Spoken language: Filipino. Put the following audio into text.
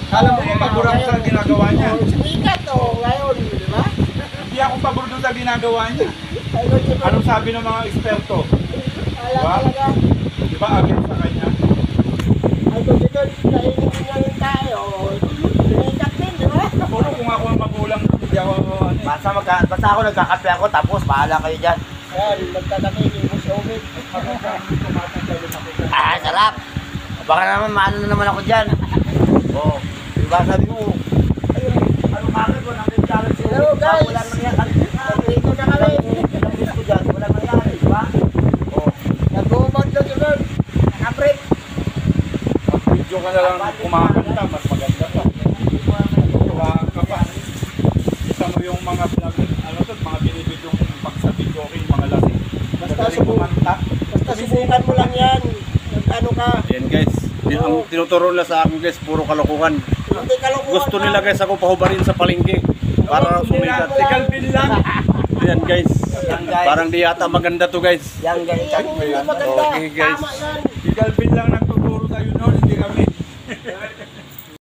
Kala mo kung pabor ako sa ginagawa niya. Sikat ngayon, di ba? Hindi ako pabor doon sa ginagawa niya. Anong sabi ng mga eksperto? Wala talaga. Di ba against sa kanya? Ay, kung dito, kainin niya yung tayo. Sikat din, di ba? Puro kung ako ang magulang, hindi ako ano eh. Basta ako nagkakape ako, tapos bahala kayo dyan. Ayan, magtataki ni Boss Omid. Ah, sarap. Baka naman maano na naman ako dyan. Oo. Diba sabi mo, ayun, ano bakit mo nang challenge sila? Hello guys! Wala nangyari. Dito na kami. Nag-miss ko dyan, wala nangyari, diba? Oo. Nag-uumag na yun. Nakaprip. Video ka na lang kumakanta, mas maganda pa. Diba ka pa. Kita mo yung mga vlog, ano to, mga binibidyo yung pagsabi joking, mga lasing. Basta Magaling kumanta. Basta subukan mo lang yan. Ano ka? Yan guys, ang tinuturo nila sa akin guys, puro kalokohan. Hindi kalokohan. Gusto nila guys ako pahubarin sa palengke para sumikat. Si Calvin lang. Yan guys, Yan, guys. parang di yata maganda to guys. Yan guys. Yan hindi maganda. Okay, guys. Tama yan. Si Calvin lang nagtuturo sa'yo noon, hindi kami.